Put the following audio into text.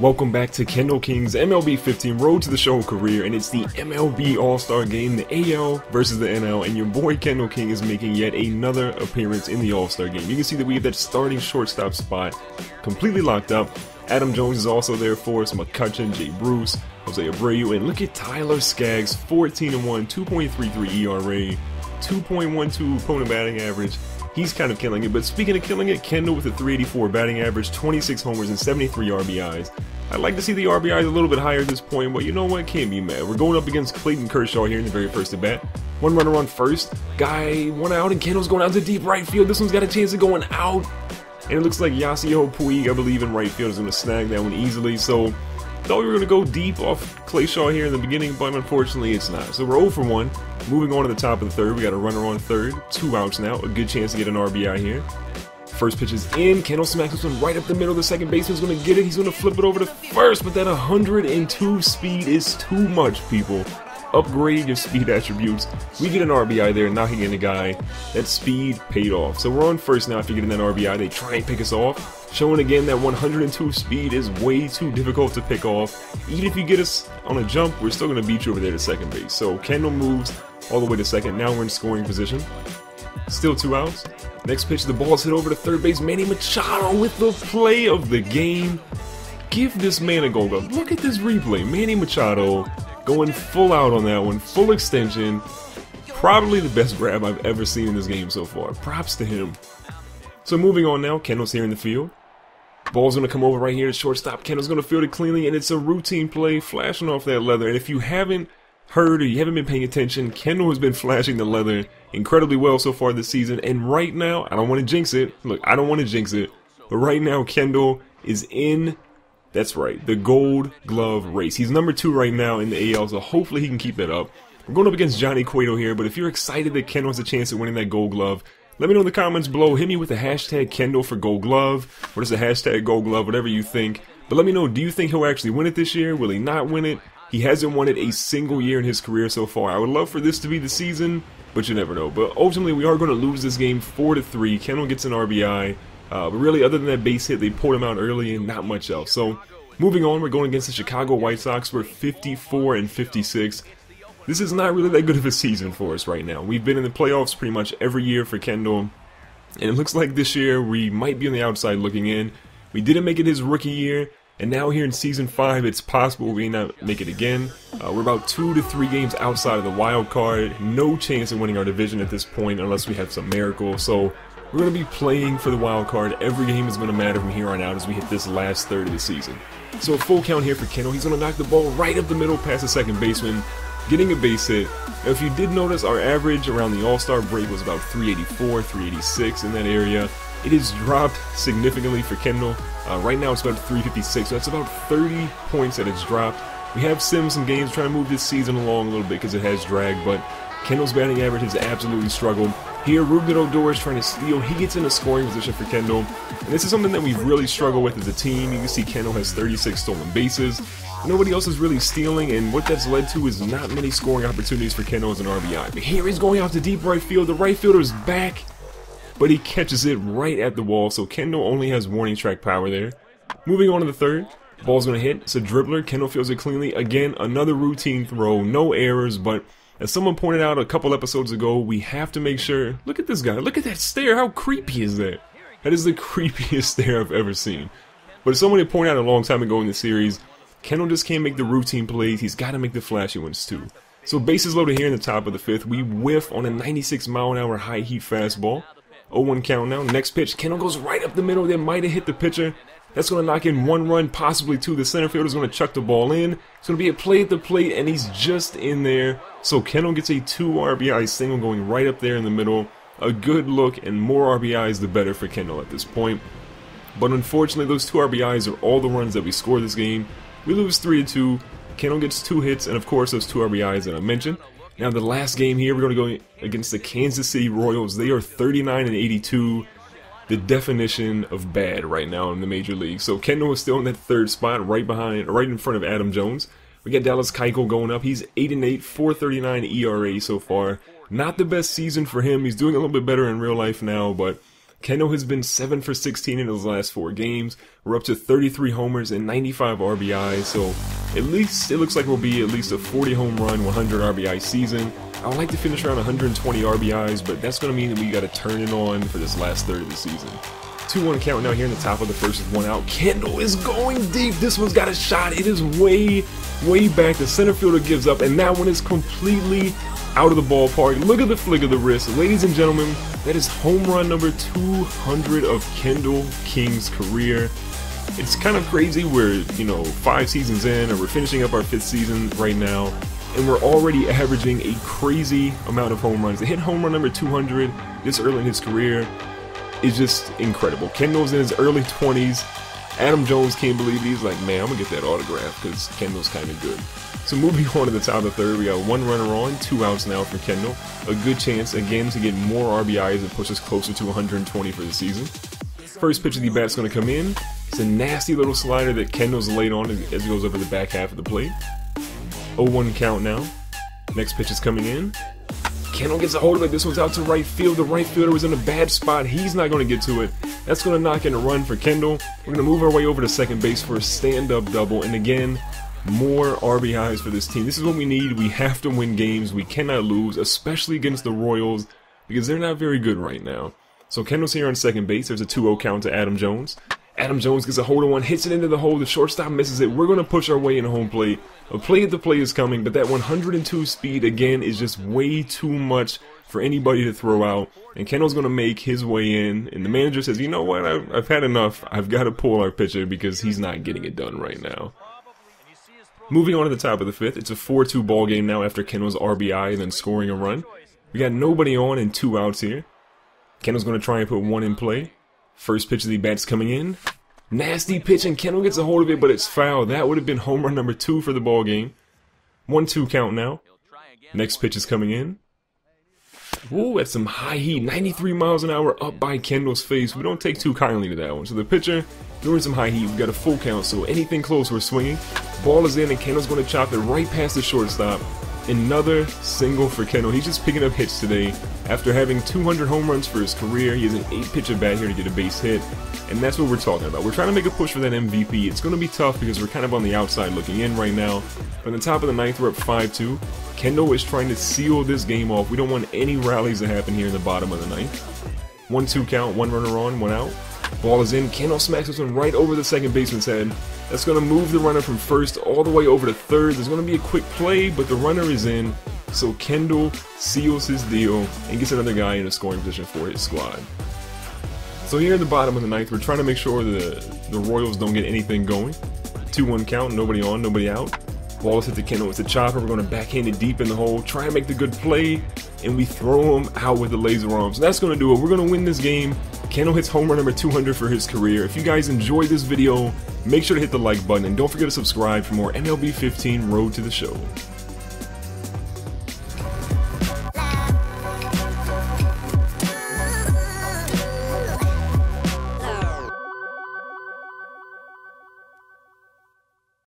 Welcome back to Kendall King's MLB 15 Road to the Show career, and it's the MLB All-Star Game, the AL versus the NL, and your boy Kendall King is making yet another appearance in the All-Star Game. You can see that we have that starting shortstop spot completely locked up. Adam Jones is also there for us, McCutcheon, Jay Bruce, Jose Abreu, and look at Tyler Skaggs, 14-1, 2.33 ERA, 2.12 opponent batting average. He's kind of killing it, but speaking of killing it, Kendall with a 384 batting average, 26 homers, and 73 RBIs. I'd like to see the RBIs a little bit higher at this point, but you know what? Can't be mad. We're going up against Clayton Kershaw here in the very first at bat. One runner on first. Guy, one out, and Kendall's going out to deep right field. This one's got a chance of going out. And it looks like Yasiel Puig, I believe, in right field is going to snag that one easily. So, thought we were going to go deep off Kershaw here in the beginning, but unfortunately it's not. So we're 0 for 1. Moving on to the top of the third, we got a runner on third. 2 outs now. A good chance to get an RBI here. First pitch is in. Kendall smacks this one right up the middle. The second baseman's going to get it. He's going to flip it over to first, but that 102 speed is too much, people. Upgrade your speed attributes. We get an RBI there, knocking in the guy. That speed paid off. So we're on first now after getting that RBI. They try and pick us off. Showing again that 102 speed is way too difficult to pick off. Even if you get us on a jump, we're still going to beat you over there to second base. So Kendall moves all the way to second. Now we're in scoring position. Still 2 outs. Next pitch, the ball's hit over to third base. Manny Machado with the play of the game. Give this man a goal. Look at this replay. Manny Machado going full out on that one. Full extension. Probably the best grab I've ever seen in this game so far. Props to him. So moving on now. Kendall's here in the field. Ball's going to come over right here to shortstop. Kendall's going to field it cleanly, and it's a routine play flashing off that leather. And if you haven't heard or you haven't been paying attention, Kendall has been flashing the leather incredibly well so far this season. And right now, I don't want to jinx it. Look, I don't want to jinx it. But right now, Kendall is in, that's right, the Gold Glove race. He's number 2 right now in the AL, so hopefully he can keep it up. We're going up against Johnny Cueto here, but if you're excited that Kendall has a chance at winning that Gold Glove, let me know in the comments below. Hit me with the hashtag Kendall for Gold Glove, or just the hashtag Gold Glove, whatever you think. But let me know, do you think he'll actually win it this year? Will he not win it? He hasn't won it a single year in his career so far. I would love for this to be the season, but you never know. But ultimately, we are going to lose this game 4-3. Kendall gets an RBI. But really, other than that base hit, they pulled him out early and not much else. So, moving on, we're going against the Chicago White Sox. We're 54-56. This is not really that good of a season for us right now. We've been in the playoffs pretty much every year for Kendall. And it looks like this year we might be on the outside looking in. We didn't make it his rookie year. And now here in Season 5, it's possible we may not make it again. We're about 2 to 3 games outside of the wild card. No chance of winning our division at this point unless we have some miracle. So we're going to be playing for the wild card. Every game is going to matter from here on out as we hit this last third of the season. So a full count here for Kendall. He's going to knock the ball right up the middle past the second baseman, getting a base hit. Now, if you did notice, our average around the All-Star break was about 384, 386 in that area. It has dropped significantly for Kendall. Right now it's about 356, so that's about 30 points that it's dropped. We have simmed some games trying to move this season along a little bit because it has dragged, but Kendall's batting average has absolutely struggled. Here, Ruben Odor is trying to steal. He gets in a scoring position for Kendall. And this is something that we've really struggled with as a team. You can see Kendall has 36 stolen bases. Nobody else is really stealing, and what that's led to is not many scoring opportunities for Kendall as an RBI. But here he's going out to deep right field. The right fielder's back, but he catches it right at the wall, so Kendall only has warning track power there. Moving on to the third. Ball's going to hit. It's a dribbler. Kendall fields it cleanly. Again, another routine throw. No errors, but as someone pointed out a couple episodes ago, we have to make sure. Look at this guy. Look at that stare. How creepy is that? That is the creepiest stare I've ever seen. But as someone had pointed out a long time ago in the series, Kendall just can't make the routine plays. He's got to make the flashy ones too. So bases loaded here in the top of the fifth. We whiff on a 96-mile-an-hour high heat fastball. 0-1 count now. Next pitch. Kendall goes right up the middle. That might have hit the pitcher. That's going to knock in 1 run, possibly 2. The center fielder's going to chuck the ball in. It's going to be a play at the plate, and he's just in there. So Kendall gets a 2 RBI single going right up there in the middle. A good look, and more RBIs the better for Kendall at this point. But unfortunately, those 2 RBIs are all the runs that we score this game. We lose 3-2. Kendall gets 2 hits, and of course those 2 RBIs that I mentioned. Now the last game here, we're going to go against the Kansas City Royals. They are 39-82. The definition of bad right now in the major league. So Kendall is still in that third spot, right in front of Adam Jones. We got Dallas Keuchel going up. He's 8-8, 4.39 ERA so far. Not the best season for him. He's doing a little bit better in real life now, but Kendall has been 7 for 16 in his last 4 games. We're up to 33 homers and 95 RBIs, so at least it looks like we'll be at least a 40 home run, 100 RBI season. I would like to finish around 120 RBIs, but that's going to mean that we got to turn it on for this last third of the season. 2-1 count now here in the top of the first with 1 out. Kendall is going deep. This one's got a shot. It is way back. The center fielder gives up, and that one is completely out of the ballpark. Look at the flick of the wrist. Ladies and gentlemen, that is home run number 200 of Kendall King's career. It's kind of crazy. We're, 5 seasons in, and we're finishing up our 5th season right now, and we're already averaging a crazy amount of home runs. To hit home run number 200 this early in his career is just incredible. Kendall's in his early 20s. Adam Jones can't believe it. He's like, man, I'm gonna get that autograph because Kendall's kind of good. So moving on to the top of the third, we got 1 runner on, 2 outs now for Kendall. A good chance again to get more RBIs and push us closer to 120 for the season. First pitch of the bat's gonna come in. It's a nasty little slider that Kendall's laid on as he goes over the back half of the plate. 0-1 count now. Next pitch is coming in. Kendall gets a hold of it. This one's out to right field. The right fielder was in a bad spot. He's not going to get to it. That's going to knock in a run for Kendall. We're going to move our way over to second base for a stand-up double. And again, more RBIs for this team. This is what we need. We have to win games. We cannot lose, especially against the Royals, because they're not very good right now. So Kendall's here on second base. There's a 2-0 count to Adam Jones. Adam Jones gets a hold of one, hits it into the hole. The shortstop misses it. We're going to push our way into home plate. A play at the plate is coming, but that 102 speed, again, is just way too much for anybody to throw out. And Kendall's going to make his way in, and the manager says, you know what, I've had enough. I've got to pull our pitcher because he's not getting it done right now. Moving on to the top of the 5th, it's a 4-2 ball game now after Kendall's RBI and then scoring a run. We got nobody on and 2 outs here. Kendall's going to try and put 1 in play. First pitch of the bat's coming in. Nasty pitch, and Kendall gets a hold of it, but it's foul. That would have been home run number 2 for the ball game. 1-2 count now. Next pitch is coming in. Ooh, that's some high heat. 93 miles an hour up by Kendall's face. We don't take too kindly to that one. So the pitcher doing some high heat. We've got a full count, so anything close we're swinging. Ball is in, and Kendall's going to chop it right past the shortstop. Another single for Kendall. He's just picking up hits today. After having 200 home runs for his career, he has an 8-pitch at bat here to get a base hit. And that's what we're talking about. We're trying to make a push for that MVP. It's going to be tough because we're kind of on the outside looking in right now. But in the top of the 9th, we're up 5-2. Kendall is trying to seal this game off. We don't want any rallies to happen here in the bottom of the 9th. 1-2 count, 1 runner on, 1 out. Ball is in. Kendall smacks this one right over the second baseman's head. That's going to move the runner from first all the way over to third. There's going to be a quick play, but the runner is in. So Kendall seals his deal and gets another guy in a scoring position for his squad. So here in the bottom of the 9th, we're trying to make sure the Royals don't get anything going. 2-1 count, nobody on, nobody out. Ball is hit to Kendall. It's a chopper. We're going to backhand it deep in the hole, try and make the good play, and we throw him out with the laser arms. That's going to do it. We're going to win this game. Kendall hits home run number 200 for his career. If you guys enjoyed this video, make sure to hit the like button, and don't forget to subscribe for more MLB 15 Road to the Show.